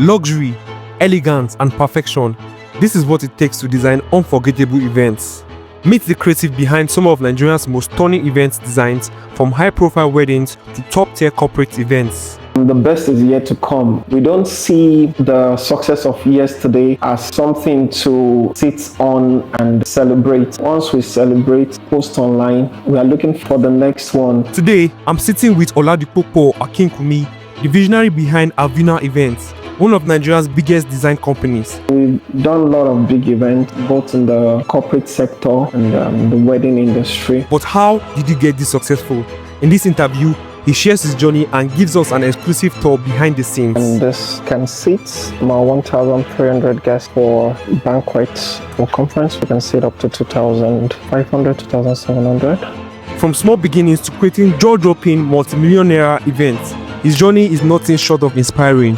luxury, elegance, and perfection. This is what it takes to design unforgettable events. Meet the creative behind some of Nigeria's most stunning event designs, from high-profile weddings to top-tier corporate events. The best is yet to come. We don't see the success of yesterday as something to sit on and celebrate. Once we celebrate, post online, we are looking for the next one. Today, I'm sitting with Oladipupo Akinkunmi, the visionary behind Alveena Events, one of Nigeria's biggest design companies. We've done a lot of big events, both in the corporate sector and the wedding industry. But how did you get this successful? In this interview, he shares his journey and gives us an exclusive tour behind the scenes. And this can seat about 1,300 guests for banquets. For conference, we can seat up to 2,500, 2,700. From small beginnings to creating jaw-dropping multi-millionaire events, his journey is nothing short of inspiring.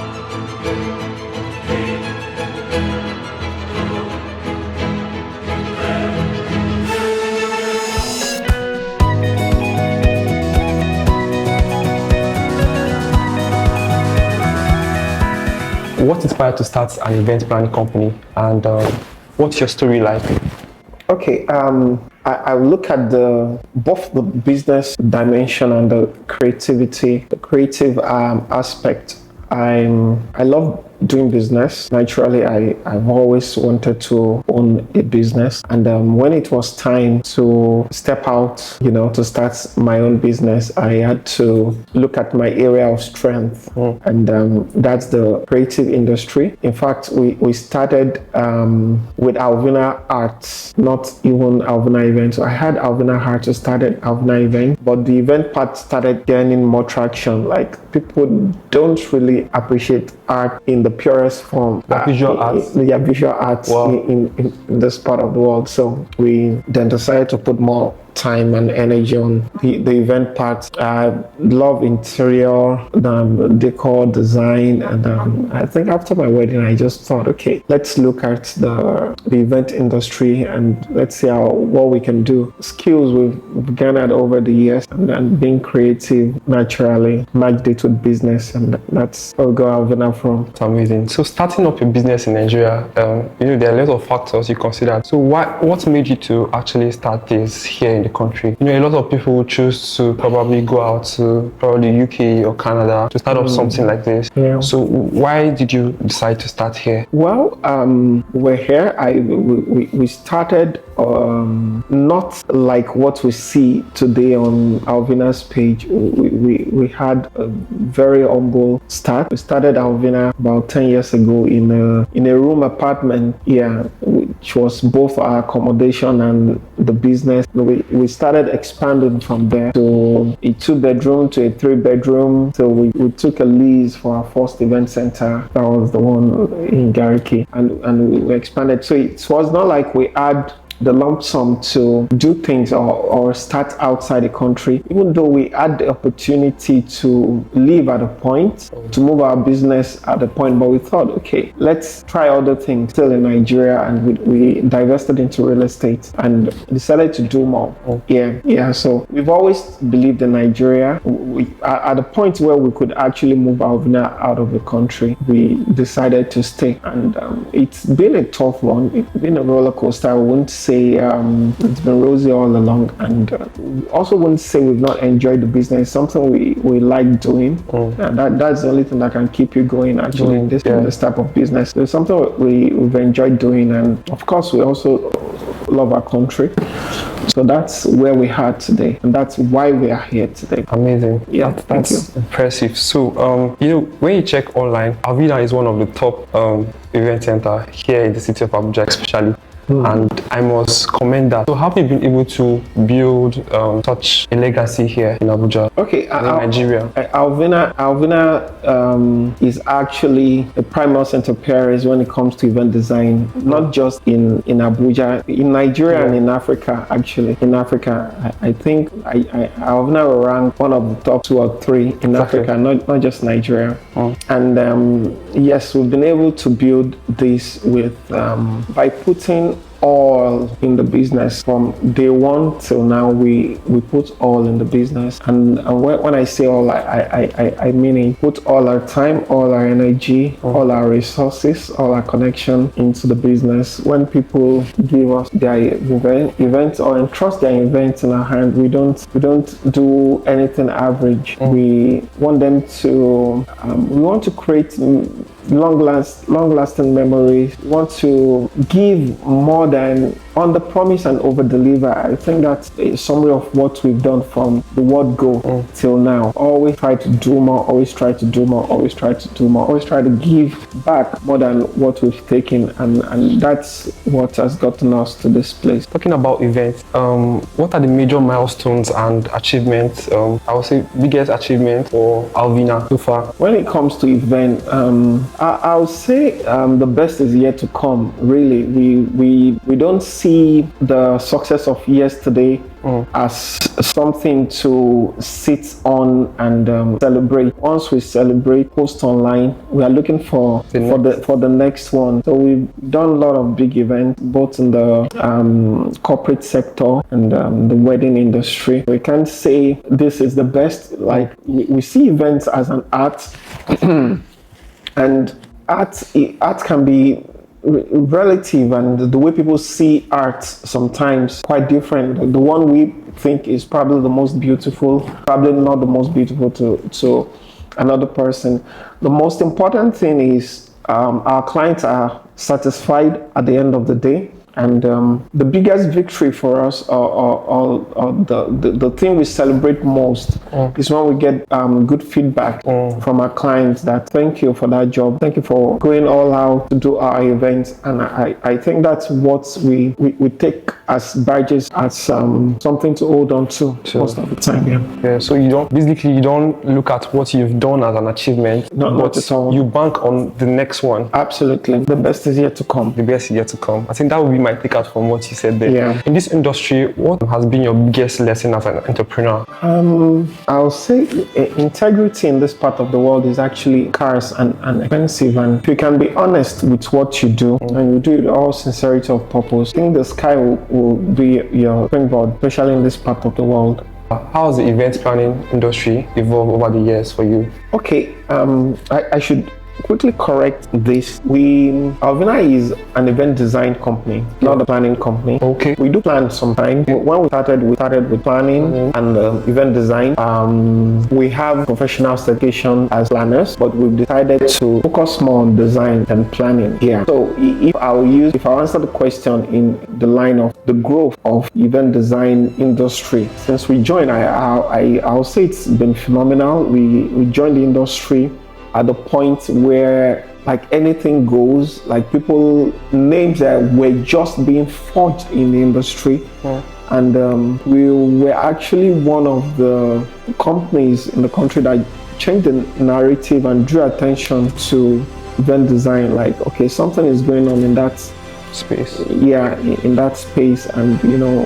What inspired to start an event planning company, and what's your story like? Okay, I look at both the business dimension and the creativity, the creative aspect. I love doing business. Naturally, I've always wanted to own a business, and when it was time to step out, to start my own business, I had to look at my area of strength, and that's the creative industry. In fact, we started with Alveena Arts, not even Alveena Events. So I had Alveena Arts, so started Alveena Events, but the event part started gaining more traction. Like, people don't really appreciate art in the purest form. Visual arts? Yeah, visual arts. Wow. in this part of the world. So we then decided to put more time and energy on the event part. I love interior, decor, design, and I think after my wedding, I just thought, okay, let's look at the event industry and let's see what we can do. Skills we've garnered over the years, and being creative naturally matched it with business, and that's where we got Alveena from. It's amazing. So starting up a business in Nigeria, there are a lot of factors you consider. So what made you to actually start this here in the country? A lot of people choose to probably go out to probably UK or Canada to start up something like this. Yeah. So why did you decide to start here? Well, we're here. We started not like what we see today on Alveena's page. We had a very humble start. We started Alveena about 10 years ago in a room apartment, which was both our accommodation and the business. We started expanding from there to a 2-bedroom to a 3-bedroom. So we took a lease for our first event center. That was the one in Gariki, and we expanded. So it was not like we had the lump sum to do things or start outside the country, even though we had the opportunity to live at a point, to move our business at a point, but we thought, okay, let's try other things still in Nigeria, and we divested into real estate and decided to do more. So we've always believed in Nigeria. At a point where we could actually move Alveena out of the country, we decided to stay, and it's been a tough one. It's been a roller coaster. I wouldn't say it's been rosy all along, and also wouldn't say we've not enjoyed the business. It's something we like doing, and that's the only thing that can keep you going actually in this type of business. So it's something we've enjoyed doing, and of course we also love our country. So that's where we are today, and that's why we are here today. Amazing. Yeah, that's impressive. So when you check online, Alveena is one of the top event center here in the city of Abuja especially. And I must commend that. So have you been able to build such a legacy here in Abuja? Okay, in Nigeria? Alveena is actually a prime mover in Paris when it comes to event design, not just in Abuja, in Nigeria and in Africa. Actually, in Africa, I think Alveena will rank one of the top 2 or 3 in Africa, not just Nigeria. And yes, we've been able to build this with by putting putting all in the business from day one till now. We put all in the business, and when I say all, I mean it. Put all our time, all our energy, all our resources, all our connection into the business. When people give us their events or entrust their events in our hand, we don't do anything average. We want them to we want to create long-lasting memories. We want to give more than under promise and over deliver. I think that's a summary of what we've done from the word go till now. Always try to do more, always try to do more, always try to do more, always try to give back more than what we've taken, and that's what has gotten us to this place. Talking about events, what are the major milestones and achievements, I would say biggest achievement for Alveena so far? When it comes to event, I'll say the best is yet to come. Really, we don't see the success of yesterday as something to sit on and celebrate. Once we celebrate, post online, we are looking for the next one. So we've done a lot of big events, both in the corporate sector and the wedding industry. We can't say this is the best. Like we see events as an art, and art can be relative, and the way people see art sometimes quite different. The one we think is probably the most beautiful, probably not the most beautiful to another person. The most important thing is our clients are satisfied at the end of the day. And the biggest victory for us, or the thing we celebrate most, is when we get good feedback from our clients that thank you for that job, thank you for going all out to do our events. And I think that's what we take as badges, as something to hold on to most of the time. Yeah. So you don't look at what you've done as an achievement, not at all. You bank on the next one. Absolutely, the best is yet to come. The best is yet to come. I think that would be my take out from what you said there. Yeah. In this industry, what has been your biggest lesson as an entrepreneur? I'll say integrity in this part of the world is actually scarce and expensive. And if you can be honest with what you do and you do it with all sincerity of purpose, I think the sky will be your springboard, especially in this part of the world. How has the event planning industry evolved over the years for you? Okay, I should quickly correct this. Alveena is an event design company, not a planning company. Okay. We do plan sometimes. When we started with planning and event design. We have professional certification as planners, but we've decided to focus more on design than planning here. So if I answer the question in the line of the growth of event design industry since we joined, I'll say it's been phenomenal. We joined the industry at the point where like anything goes, like people names that were just being forged in the industry. And we were actually one of the companies in the country that changed the narrative and drew attention to event design. Like, okay, something is going on in that space. Yeah, in that space. And you know,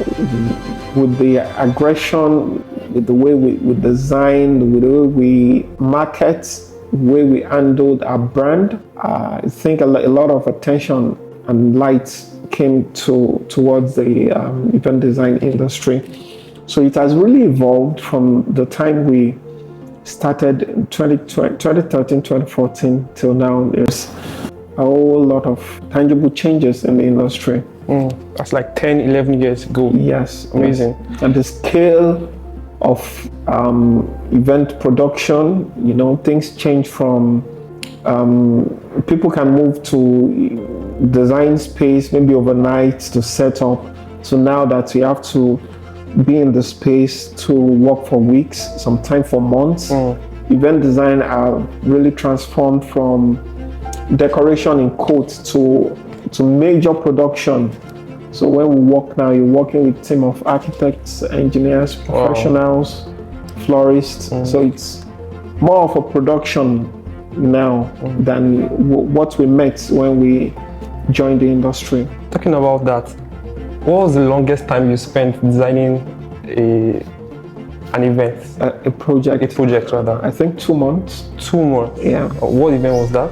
with the aggression, with the way we design, with the way we market, way we handled our brand, I think a lot of attention and light came towards the event design industry. So it has really evolved from the time we started in 2013, 2014 till now. There's a whole lot of tangible changes in the industry. That's like 10, 11 years ago. Yes. Amazing. Yes. And the scale of event production, you know, things change from people can move to design space maybe overnight to set up, so now that we have to be in the space to work for weeks, sometimes for months. Event design are really transformed from decoration in quotes to major production. So when we work now, you're working with a team of architects, engineers, professionals, florists. So it's more of a production now than what we met when we joined the industry. Talking about that, what was the longest time you spent designing an event? A project. A project rather. I think 2 months. 2 months? Yeah. What event was that?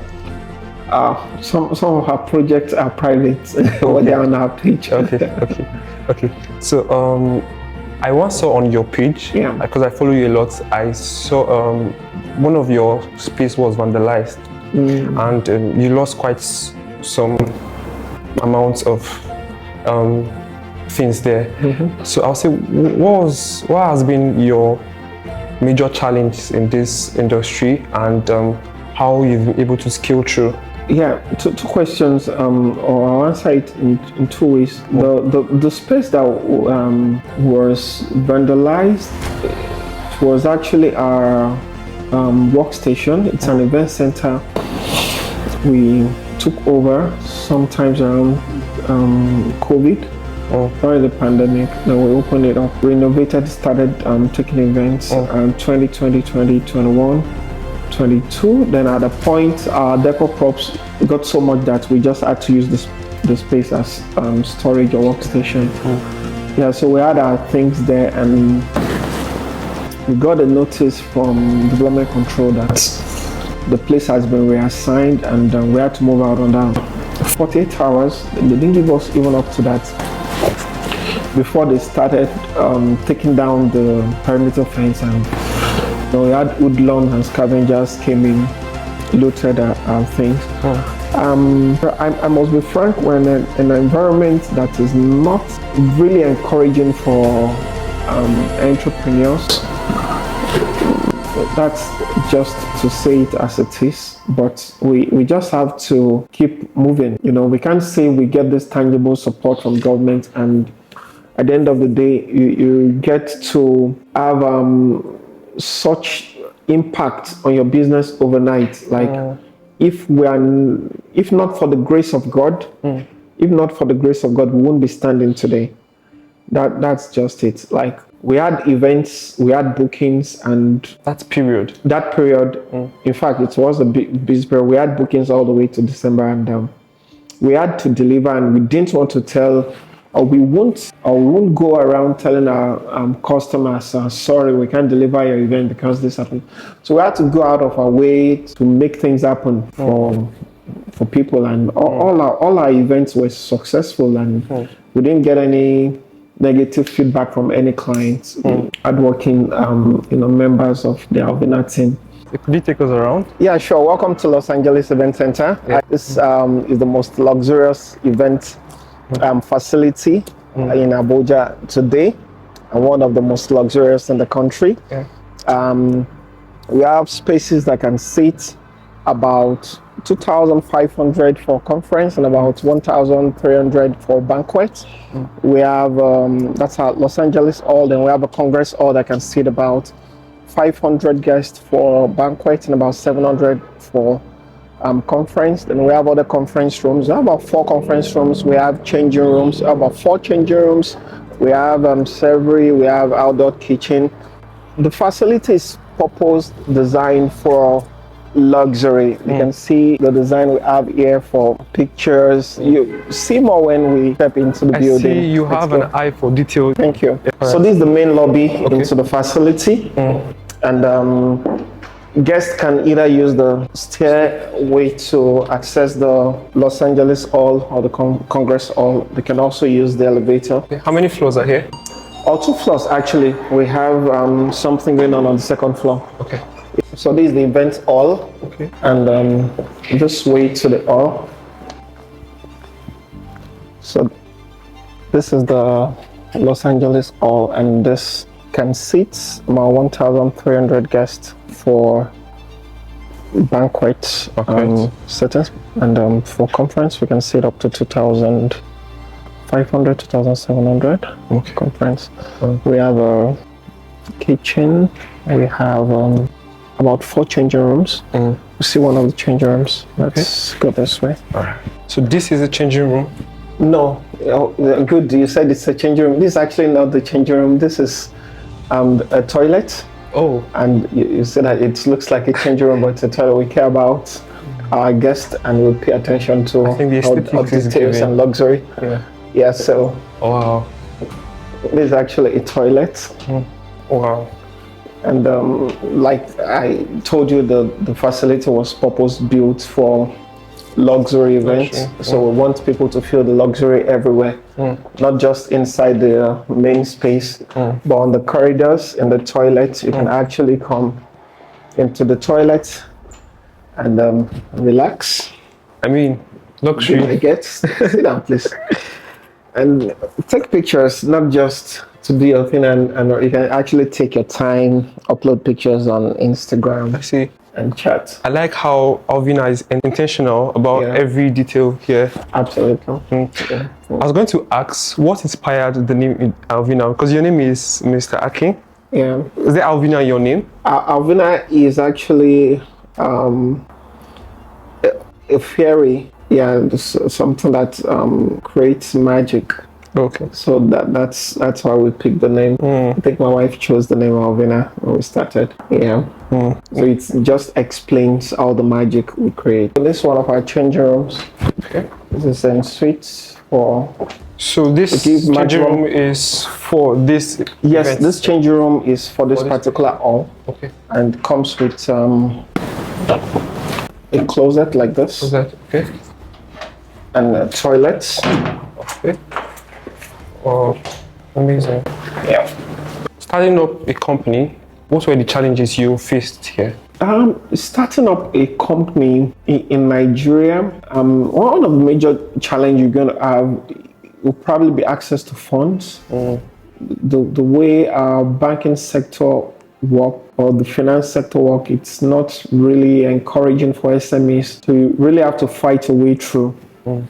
Some of our projects are private, but they're on our page. Okay. So I once saw on your page, because I follow you a lot, I saw one of your space was vandalized, and you lost quite some amounts of things there. So I'll say, what has been your major challenge in this industry, and how you've been able to scale through? Yeah, two questions, or I'll answer it in two ways. The space that was vandalized was actually our workstation. It's an event center we took over sometimes around COVID, during the pandemic. Then we opened it up, renovated, started taking events in 2020, 2021. 22. Then at a point, our deco props got so much that we just had to use the space as storage or workstation. Yeah, so we had our things there, and we got a notice from development control that the place has been reassigned, and we had to move out on that. 48 hours, they didn't give us even up to that before they started taking down the perimeter fence, and we had hoodlums and scavengers came in, looted our things. I must be frank, when an environment that is not really encouraging for entrepreneurs, that's just to say it as it is, but we just have to keep moving. We can't say we get this tangible support from government, and at the end of the day, you get to have such impact on your business overnight. Like, if not for the grace of God, we won't be standing today. That's just it. Like, we had events, we had bookings, and that period, in fact, it was a busy period. We had bookings all the way to December, and we had to deliver, and we didn't want to tell, or we won't go around telling our customers, sorry, we can't deliver your event because this happened. So we had to go out of our way to make things happen for people, and all our events were successful, and we didn't get any negative feedback from any clients. Hardworking, members of the Alveena team. Could you take us around? Yeah, sure. Welcome to Los Angeles Event Center. This is the most luxurious event facility in Abuja today, and one of the most luxurious in the country. We have spaces that can seat about 2,500 for conference and about 1,300 for banquet. We have that's our Los Angeles hall. Then we have a congress hall that can seat about 500 guests for banquet and about 700 for conference. Then we have other conference rooms. We have about 4 conference rooms. We have changing rooms, about 4 changing rooms. We have servery. We have outdoor kitchen. The facility is purpose designed for luxury. You can see the design we have here for pictures. You see more when we step into the building. I see you have an eye for detail. Thank you. So this is the main lobby into the facility, and guests can either use the stairway to access the Los Angeles Hall or the Congress Hall. They can also use the elevator. How many floors are here? 2 floors actually. We have something going on the 2nd floor. Okay. So this is the event hall, and this way to the hall. So this is the Los Angeles hall, and this can seat about 1,300 guests for banquet settings, and for conference we can seat up to 2,500, 2,700 conference. We have a kitchen. We have about 4 changing rooms. We see one of the changing rooms. Let's go this way. So this is a changing room? No. Good, you said it's a changing room. This is actually not the changing room. This is a toilet. And you said that it looks like a changing room, but it's a toilet. We care about our guests, and we pay attention to all details and luxury. So this is actually a toilet. And like I told you, the facility was purpose built for luxury events. So we want people to feel the luxury everywhere, not just inside the main space, but on the corridors, in the toilets. You can actually come into the toilet and relax. I mean, luxury. I get sit down, please, and take pictures, not just to do your thing, and you can actually take your time, upload pictures on Instagram. I see. And chat. I like how Alvina is intentional about every detail here. Absolutely. I was going to ask, what inspired the name Alvina? Because your name is Mr. Akin. Yeah. Is there Alvina your name? Alvina is actually a fairy. Yeah, something that creates magic. Okay. So that's why we picked the name. I think my wife chose the name Alvina when we started. Yeah. So it just explains all the magic we create. This is one of our changing rooms. Okay. This is in suites for. So this changing room is for this. Yes, event. this changing room is for this particular hall. Okay. And comes with a closet like this. Closet. Okay. And toilets. Okay. Oh, amazing. Yeah. Starting up a company, what were the challenges you faced here? Starting up a company in Nigeria, one of the major challenges you're going to have will probably be access to funds. The way our banking sector work or the finance sector work, it's not really encouraging for SMEs. So you really have to fight your way through in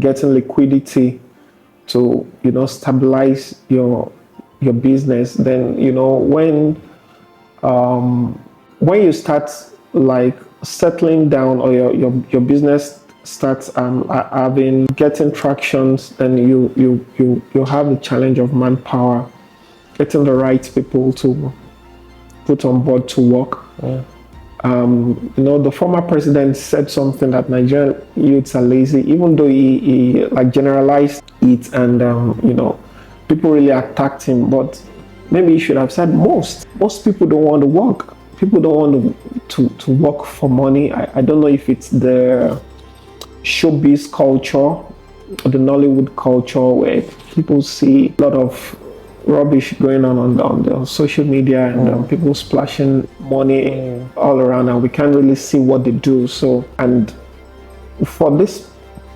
getting liquidity to stabilize your business. Then when you start like settling down, or your business starts getting tractions, then you have the challenge of manpower, getting the right people to put on board to work. The former president said something that Nigerian youths are lazy, even though he like generalized it, and people really attacked him. But maybe he should have said most people don't want to work. People don't want to work for money. I don't know if it's the showbiz culture or the Nollywood culture, where people see a lot of rubbish going on the social media, and people splashing money all around, and we can't really see what they do. So, and for this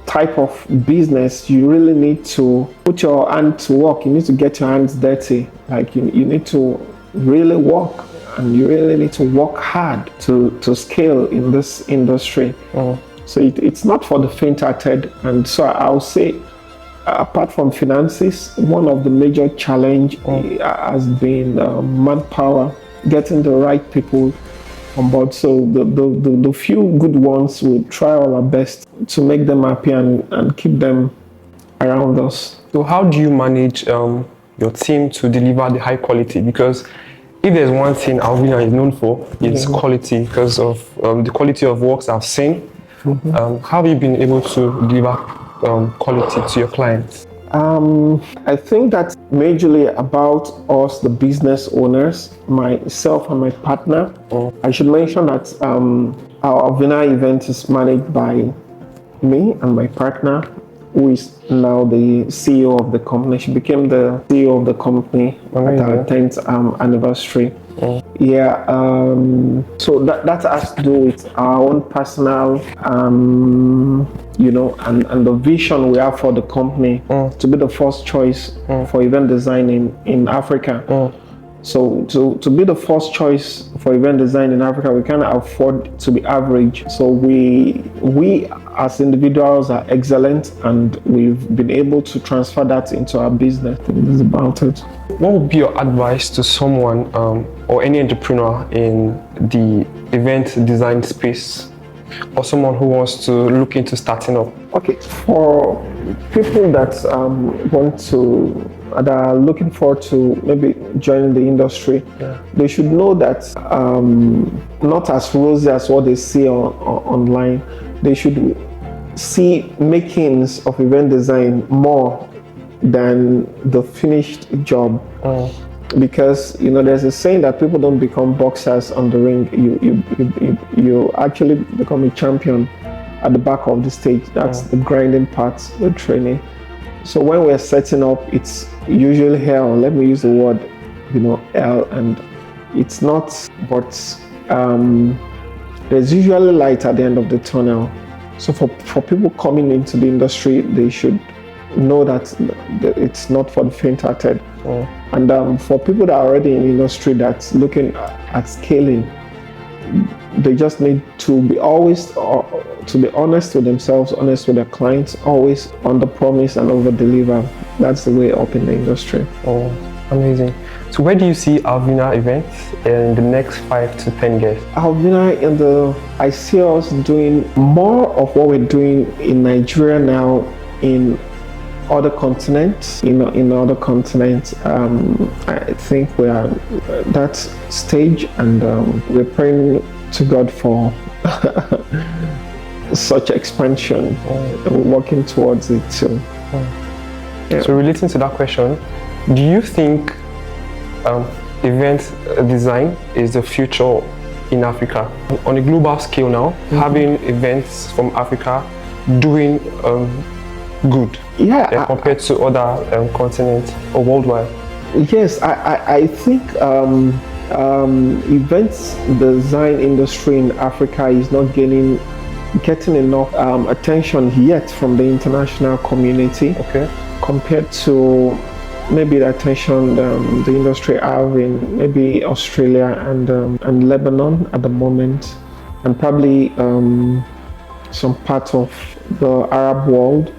type of business, you really need to put your hand to work. You need to get your hands dirty. Like you need to really work, and you really need to work hard to scale in this industry. So it's not for the faint-hearted. And so I'll say, apart from finances, one of the major challenge has been manpower, getting the right people on board. So the few good ones, we try our best to make them happy and keep them around us. So how do you manage your team to deliver the high quality? Because if there's one thing Alvina is known for, it's quality, because of the quality of works I've seen. How have you been able to deliver quality to your clients? I think that's majorly about us, the business owners, myself and my partner. I should mention that our Alveena Events is managed by me and my partner, who is now the CEO of the company. She became the CEO of the company at our 10th anniversary. So that has to do with our own personal, and the vision we have for the company to be the first choice for event design in Africa. So to be the first choice for event design in Africa, we can't afford to be average. So we as individuals are excellent, and we've been able to transfer that into our business. I think this is about it. What would be your advice to someone or any entrepreneur in the event design space, or someone who wants to look into starting up? Okay, for people that that are looking forward to maybe joining the industry, they should know that not as rosy as what they see online. They should see makings of event design more than the finished job. Because there's a saying that people don't become boxers on the ring. You actually become a champion at the back of the stage. That's the grinding part, the training. So when we're setting up, it's usually hell. Let me use the word, hell, and it's not, but there's usually light at the end of the tunnel. So for people coming into the industry, they should know that it's not for the faint-hearted. And for people that are already in the industry that's looking at scaling, they just need to be always to be honest with themselves, honest with their clients, always under-promise and over-deliver. That's the way up in the industry. Oh, amazing. So where do you see Alveena Events in the next 5 to 10 years? Alveena, I see us doing more of what we're doing in Nigeria now in other continents. In other continents, I think we are at that stage, and we're praying to God for such expansion. We're working towards it too. Yeah. So relating to that question, do you think event design is the future in Africa? On a global scale now, having events from Africa doing good compared to other continents or worldwide? Yes, I think events design industry in Africa is not getting enough attention yet from the international community. Okay. Compared to maybe the attention the industry have in maybe Australia and Lebanon at the moment, and probably some part of the Arab world.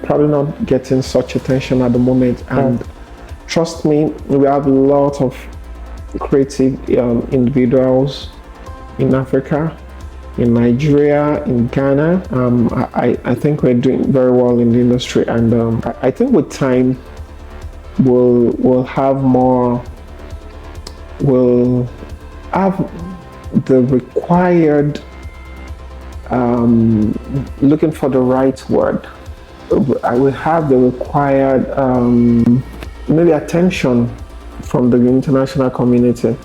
Probably not getting such attention at the moment. And trust me, we have a lot of creative individuals in Africa, in Nigeria, in Ghana. I think we're doing very well in the industry, and I think with time we'll have more. We'll have the required. Looking for the right word. I will have the required maybe attention from the international community.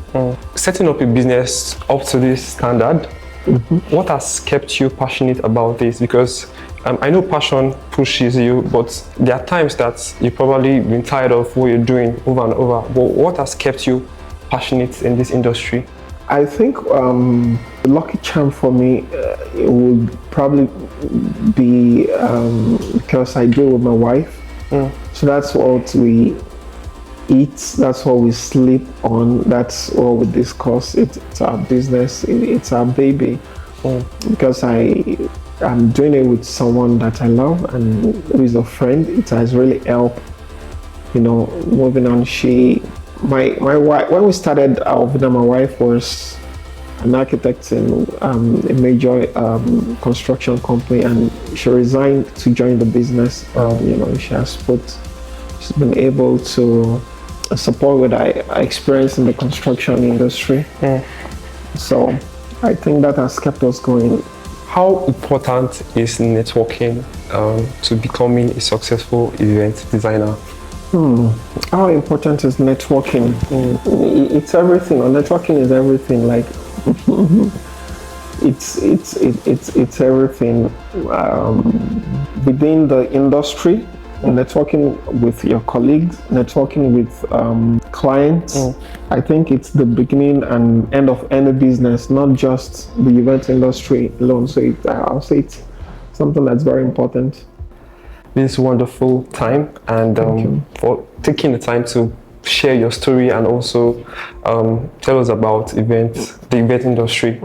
Setting up a business up to this standard, what has kept you passionate about this? Because I know passion pushes you, but there are times that you've probably been tired of what you're doing over and over. But what has kept you passionate in this industry? I think the lucky charm for me it would probably be because I do with my wife. So that's what we eat, that's what we sleep on, that's what we discuss. It's our business, it's our baby. Because I'm doing it with someone that I love and who is a friend. It has really helped, moving on. My wife, when we started Alveena, my wife was an architect in a major construction company, and she resigned to join the business. She's been able to support what I experienced in the construction industry. So I think that has kept us going. How important is networking to becoming a successful event designer? How important is networking? It's everything. Networking is everything. Like it's everything within the industry. Networking with your colleagues, networking with clients. I think it's the beginning and end of any business, not just the event industry alone. So I'll say it's something that's very important. This wonderful time, and for taking the time to share your story and also tell us about the event industry.